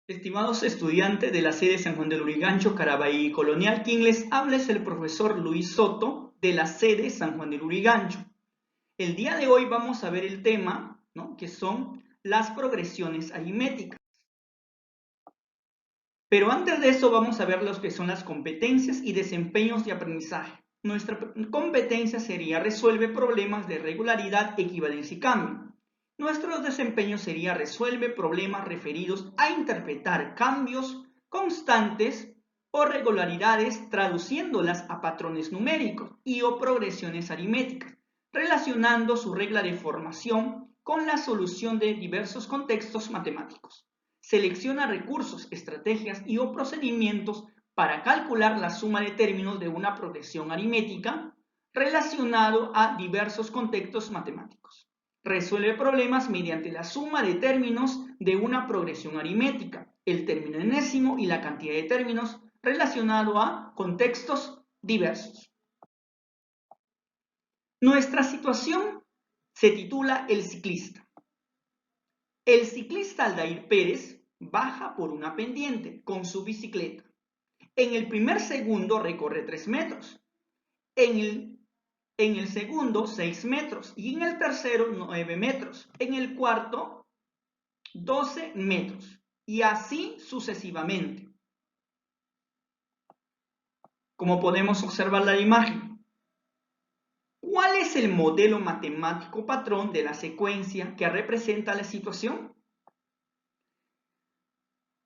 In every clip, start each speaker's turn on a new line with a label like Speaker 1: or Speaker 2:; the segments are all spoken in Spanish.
Speaker 1: Estimados estudiantes de la sede San Juan de Lurigancho, Caraballo y Colonial, quien les habla es el profesor Luis Soto de la sede San Juan de Lurigancho. El día de hoy vamos a ver el tema, que son las progresiones aritméticas. Pero antes de eso vamos a ver lo que son las competencias y desempeños de aprendizaje. Nuestra competencia sería resuelve problemas de regularidad, equivalencia y cambio. Nuestro desempeño sería resuelve problemas referidos a interpretar cambios constantes o regularidades traduciéndolas a patrones numéricos y o progresiones aritméticas, relacionando su regla de formación con la solución de diversos contextos matemáticos. Selecciona recursos, estrategias y o procedimientos para calcular la suma de términos de una progresión aritmética relacionado a diversos contextos matemáticos. Resuelve problemas mediante la suma de términos de una progresión aritmética, el término enésimo y la cantidad de términos relacionado a contextos diversos. Nuestra situación se titula El ciclista. El ciclista Aldair Pérez baja por una pendiente con su bicicleta. En el primer segundo recorre 3 metros, en el segundo 6 metros y en el tercero 9 metros, en el cuarto 12 metros y así sucesivamente. Como podemos observar la imagen, ¿cuál es el modelo matemático patrón de la secuencia que representa la situación?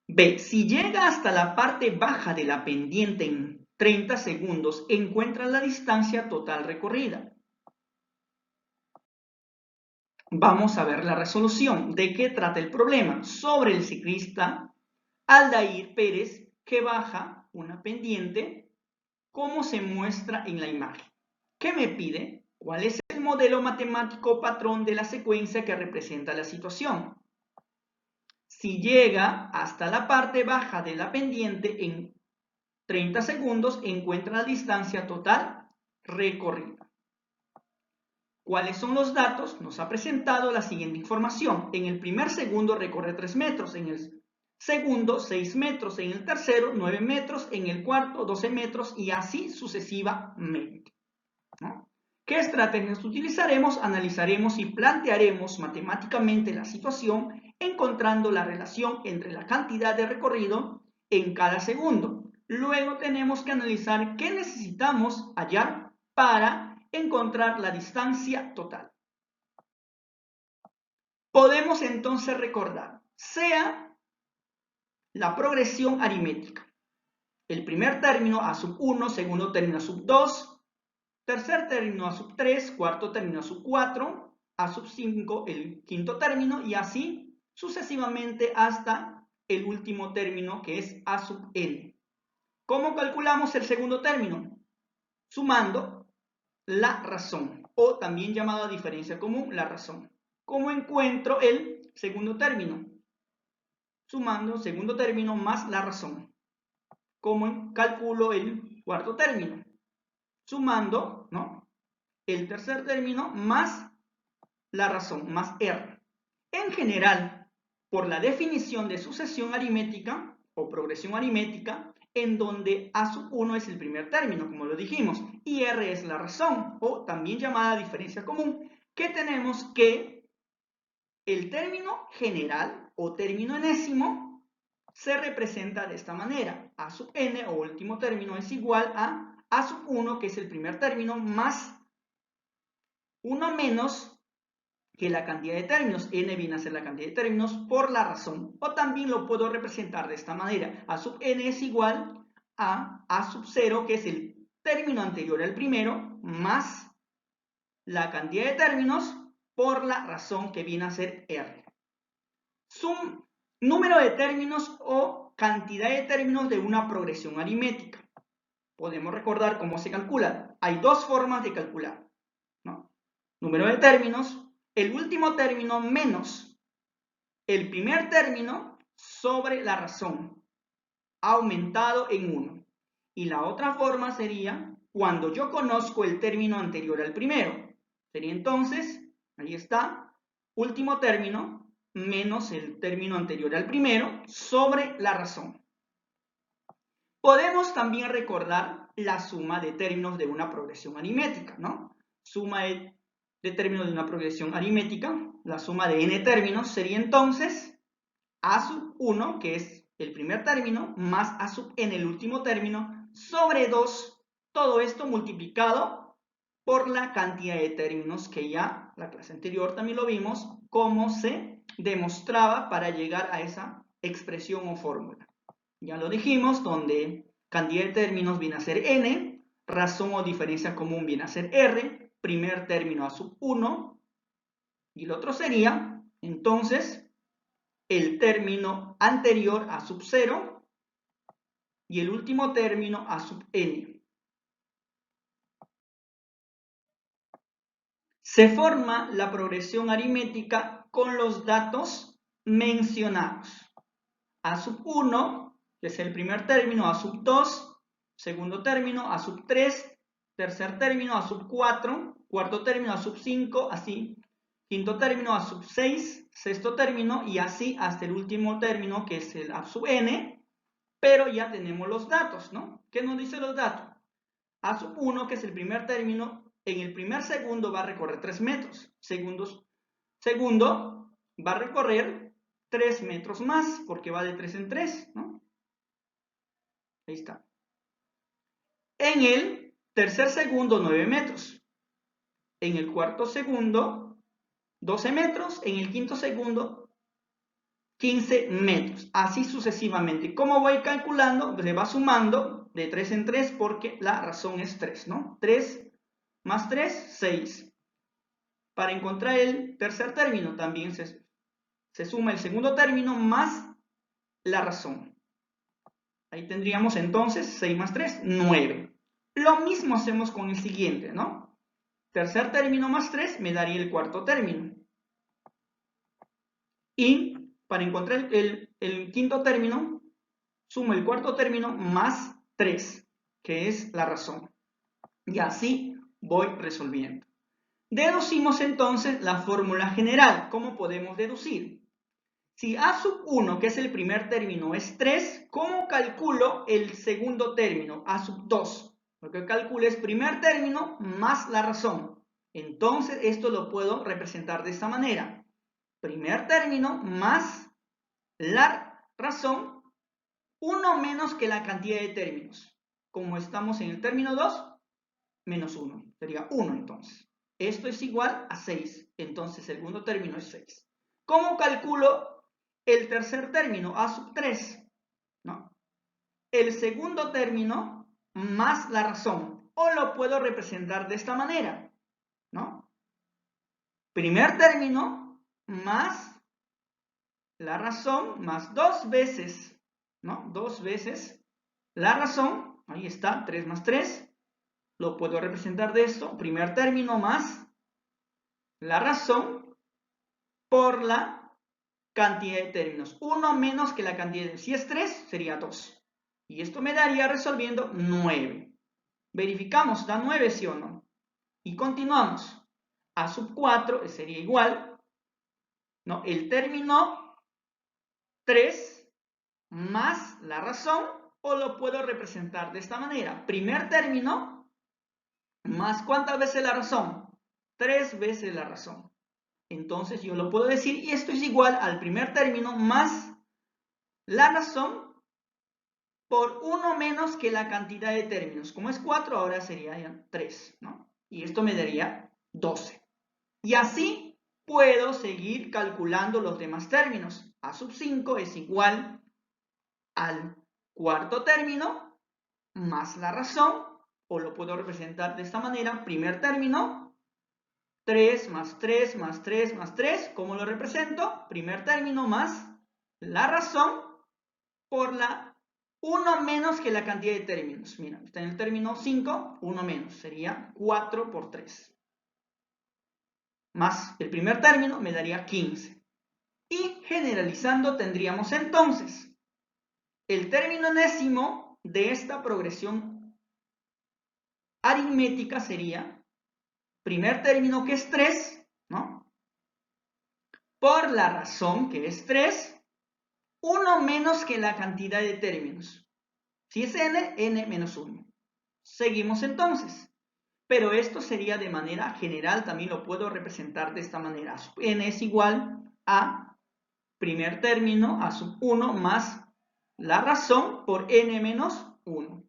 Speaker 1: B. Si llega hasta la parte baja de la pendiente en 30 segundos, encuentra la distancia total recorrida. Vamos a ver la resolución. ¿De qué trata el problema? Sobre el ciclista Aldair Pérez que baja una pendiente, como se muestra en la imagen. ¿Qué me pide? ¿Cuál es el modelo matemático patrón de la secuencia que representa la situación? Si llega hasta la parte baja de la pendiente en 30 segundos, encuentra la distancia total recorrida. ¿Cuáles son los datos? Nos ha presentado la siguiente información. En el primer segundo recorre 3 metros, en el segundo 6 metros, en el tercero 9 metros, en el cuarto 12 metros y así sucesivamente. ¿Qué estrategias utilizaremos? Analizaremos y plantearemos matemáticamente la situación encontrando la relación entre la cantidad de recorrido en cada segundo. Luego tenemos que analizar qué necesitamos hallar para encontrar la distancia total. Podemos entonces recordar, sea la progresión aritmética. El primer término a sub 1, segundo término a sub 2, tercer término a sub 3, cuarto término a sub 4, a sub 5 el quinto término y así sucesivamente hasta el último término que es a sub n. ¿Cómo calculamos el segundo término? Sumando la razón o también llamada diferencia común, la razón. ¿Cómo encuentro el segundo término? Sumando segundo término más la razón. ¿Cómo calculo el cuarto término? Sumando, el tercer término más la razón, más R. En general, por la definición de sucesión aritmética o progresión aritmética, en donde A sub 1 es el primer término, como lo dijimos, y R es la razón, o también llamada diferencia común, que tenemos que el término general o término enésimo se representa de esta manera. A sub n o último término es igual a sub 1, que es el primer término, más 1 menos que la cantidad de términos. N viene a ser la cantidad de términos por la razón. O también lo puedo representar de esta manera. A sub n es igual a sub 0, que es el término anterior al primero, más la cantidad de términos por la razón, que viene a ser R. Número de términos o cantidad de términos de una progresión aritmética. Podemos recordar cómo se calcula. Hay dos formas de calcular, número de términos, el último término menos el primer término sobre la razón, aumentado en 1. Y la otra forma sería cuando yo conozco el término anterior al primero. Sería entonces, ahí está, último término menos el término anterior al primero sobre la razón. Podemos también recordar la suma de términos de una progresión aritmética, ¿no? Suma de términos de una progresión aritmética, la suma de n términos sería entonces a sub 1, que es el primer término, más a sub n, el último término, sobre 2, todo esto multiplicado por la cantidad de términos que ya la clase anterior también lo vimos, cómo se demostraba para llegar a esa expresión o fórmula. Ya lo dijimos, donde cantidad de términos viene a ser n, razón o diferencia común viene a ser r, primer término a sub 1, y el otro sería, entonces, el término anterior a sub 0 y el último término a sub n. Se forma la progresión aritmética con los datos mencionados. A sub 1, que es el primer término, a sub 2, segundo término, a sub 3, tercer término, a sub 4, cuarto término, a sub 5, así, quinto término, a sub 6, sexto término, y así hasta el último término, que es el a sub n, pero ya tenemos los datos, ¿no? ¿Qué nos dice los datos? A sub 1, que es el primer término, en el primer segundo va a recorrer 3 metros. Segundo va a recorrer 3 metros más, porque va de 3 en 3, ¿no? Ahí está. En el tercer segundo, 9 metros. En el cuarto segundo, 12 metros. En el quinto segundo, 15 metros. Así sucesivamente. ¿Cómo voy calculando? Se va sumando de 3 en 3 porque la razón es 3, ¿no? 3 más 3, 6. Para encontrar el tercer término también se suma el segundo término más la razón. Ahí tendríamos entonces 6 más 3, 9. Lo mismo hacemos con el siguiente, ¿no? Tercer término más 3 me daría el cuarto término. Y para encontrar el quinto término, sumo el cuarto término más 3, que es la razón. Y así voy resolviendo. Deducimos entonces la fórmula general. ¿Cómo podemos deducir? Si a sub 1, que es el primer término, es 3, ¿cómo calculo el segundo término, a sub 2? Lo que calculo es primer término más la razón. Entonces esto lo puedo representar de esta manera. Primer término más la razón, 1 menos que la cantidad de términos. Como estamos en el término 2, menos 1. Sería 1 entonces. Esto es igual a 6. Entonces el segundo término es 6. ¿Cómo calculo el tercer término? A sub 3. ¿No? El segundo término más la razón. O lo puedo representar de esta manera. ¿No? Primer término más la razón más 2 veces. ¿No? 2 veces la razón. Ahí está, 3 más 3. Lo puedo representar de esto, primer término más la razón por la cantidad de términos. 1 menos que la cantidad de... Si es 3, sería 2. Y esto me daría resolviendo 9. Verificamos, ¿da 9 sí o no? Y continuamos. A sub 4 sería igual, ¿no? El término 3 más la razón, o lo puedo representar de esta manera. Primer término más ¿cuántas veces la razón? 3 veces la razón. Entonces yo lo puedo decir y esto es igual al primer término más la razón por 1 menos que la cantidad de términos. Como es 4, ahora sería 3, ¿no? Y esto me daría 12. Y así puedo seguir calculando los demás términos. A sub 5 es igual al cuarto término más la razón, o lo puedo representar de esta manera, primer término, 3 más 3 más 3 más 3, ¿cómo lo represento? Primer término más la razón por la 1 menos que la cantidad de términos. Mira, está en el término 5, 1 menos, sería 4 por 3. Más el primer término me daría 15. Y generalizando tendríamos entonces el término enésimo de esta progresión aritmética sería primer término que es 3, ¿no? por la razón, que es 3, 1 menos que la cantidad de términos. Si es n, n menos 1. Seguimos entonces. Pero esto sería de manera general, también lo puedo representar de esta manera. N es igual a primer término, a sub 1 más la razón por n menos 1.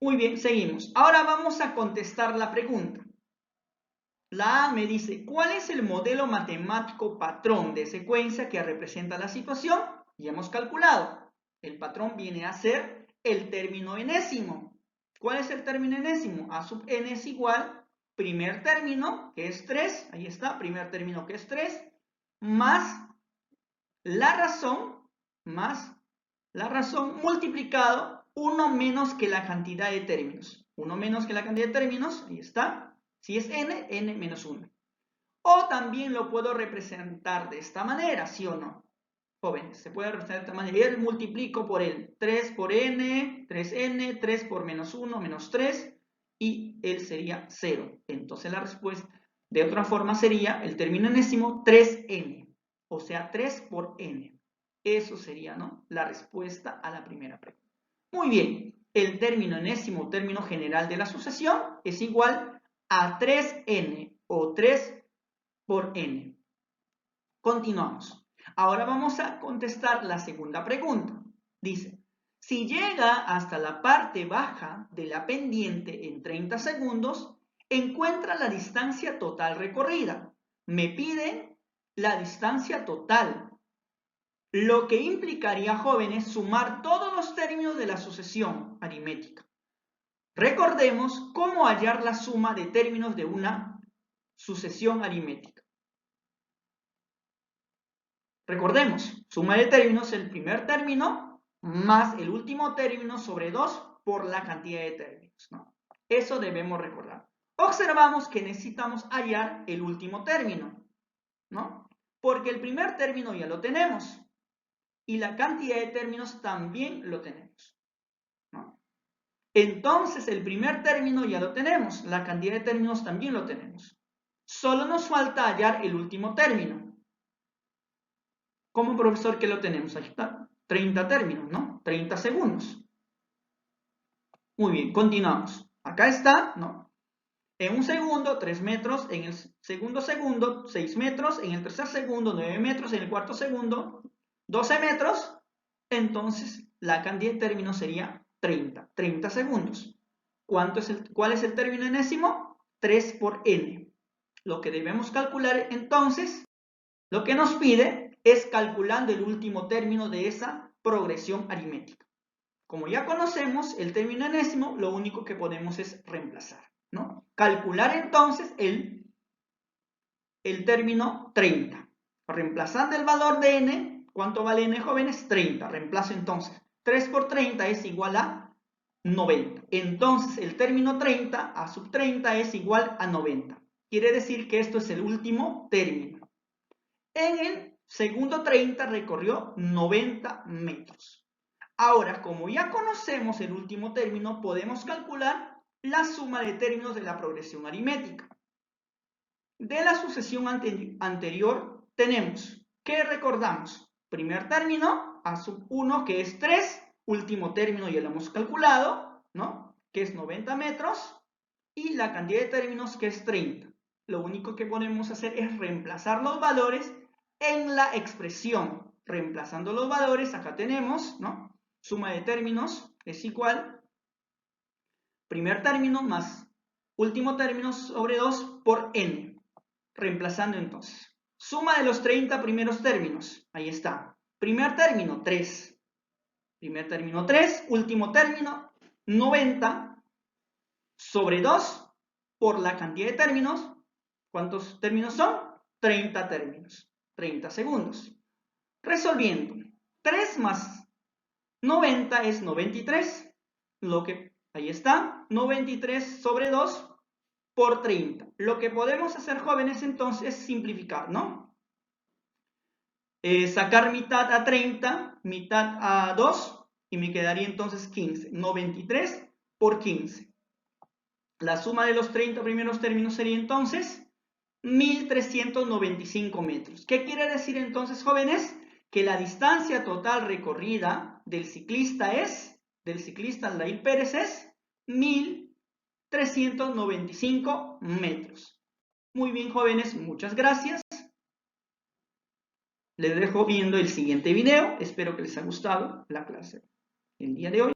Speaker 1: Muy bien, seguimos. Ahora vamos a contestar la pregunta. La A me dice, ¿cuál es el modelo matemático patrón de secuencia que representa la situación? Ya hemos calculado. El patrón viene a ser el término enésimo. ¿Cuál es el término enésimo? A sub n es igual, primer término, que es 3, ahí está, primer término que es 3, más la razón multiplicado 1 menos que la cantidad de términos. 1 menos que la cantidad de términos, ahí está. Si es n, n menos 1. O también lo puedo representar de esta manera, ¿sí o no? Jóvenes, se puede representar de esta manera. Él multiplico por él. 3 por n, 3n, 3 por menos 1, menos 3. Y él sería 0. Entonces la respuesta, de otra forma, sería el término enésimo 3n. O sea, 3 por n. Eso sería, ¿no?, la respuesta a la primera pregunta. Muy bien. El término enésimo, término general de la sucesión, es igual a 3n o 3 por n. Continuamos. Ahora vamos a contestar la segunda pregunta. Dice, si llega hasta la parte baja de la pendiente en 30 segundos, encuentra la distancia total recorrida. Me piden la distancia total, lo que implicaría, jóvenes, sumar todos los términos de la sucesión aritmética. Recordemos cómo hallar la suma de términos de una sucesión aritmética. Recordemos, suma de términos, el primer término más el último término sobre 2 por la cantidad de términos, ¿no? Eso debemos recordar. Observamos que necesitamos hallar el último término, ¿no? Porque el primer término ya lo tenemos y la cantidad de términos también lo tenemos, ¿no? Entonces el primer término ya lo tenemos, la cantidad de términos también lo tenemos. Solo nos falta hallar el último término. ¿Cómo, profesor, que lo tenemos? Ahí está, 30 términos, ¿no? 30 segundos. Muy bien, continuamos. Acá está, ¿no? En un segundo, 3 metros. En el segundo segundo, 6 metros. En el tercer segundo, 9 metros. En el cuarto segundo, 12 metros. Entonces, la cantidad de términos sería 30 segundos. ¿Cuál es el término enésimo? 3 por n. Lo que debemos calcular entonces, lo que nos pide es calculando el último término de esa progresión aritmética. Como ya conocemos el término enésimo, lo único que podemos es reemplazar, ¿no? Calcular entonces el término 30. Reemplazando el valor de n, ¿cuánto vale n, jóvenes? 30. Reemplazo entonces. 3 por 30 es igual a 90. Entonces el término 30 a sub 30 es igual a 90. Quiere decir que esto es el último término. En el segundo 30 recorrió 90 metros. Ahora, como ya conocemos el último término, podemos calcular la suma de términos de la progresión aritmética. De la sucesión anterior tenemos, ¿qué recordamos? Primer término, a sub 1, que es 3, último término ya lo hemos calculado, ¿no?, que es 90 metros, y la cantidad de términos, que es 30. Lo único que podemos hacer es reemplazar los valores en la expresión. Reemplazando los valores, acá tenemos, ¿no?, suma de términos es igual, primer término más último término sobre 2 por n. Reemplazando entonces. Suma de los 30 primeros términos. Ahí está. Primer término, 3. Primer término, 3. Último término, 90 sobre 2 por la cantidad de términos. ¿Cuántos términos son? 30 términos. 30 segundos. Resolviendo. 3 más 90 es 93. Ahí está. 93 sobre 2 por 30. Lo que podemos hacer, jóvenes, entonces es simplificar, ¿no? Sacar mitad a 30, mitad a 2, y me quedaría entonces 15. 93 por 15. La suma de los 30 primeros términos sería entonces 1.395 metros. ¿Qué quiere decir entonces, jóvenes? Que la distancia total recorrida del ciclista Aldair Pérez es 1.395 metros. Muy bien, jóvenes, muchas gracias. Les dejo viendo el siguiente video. Espero que les haya gustado la clase el día de hoy.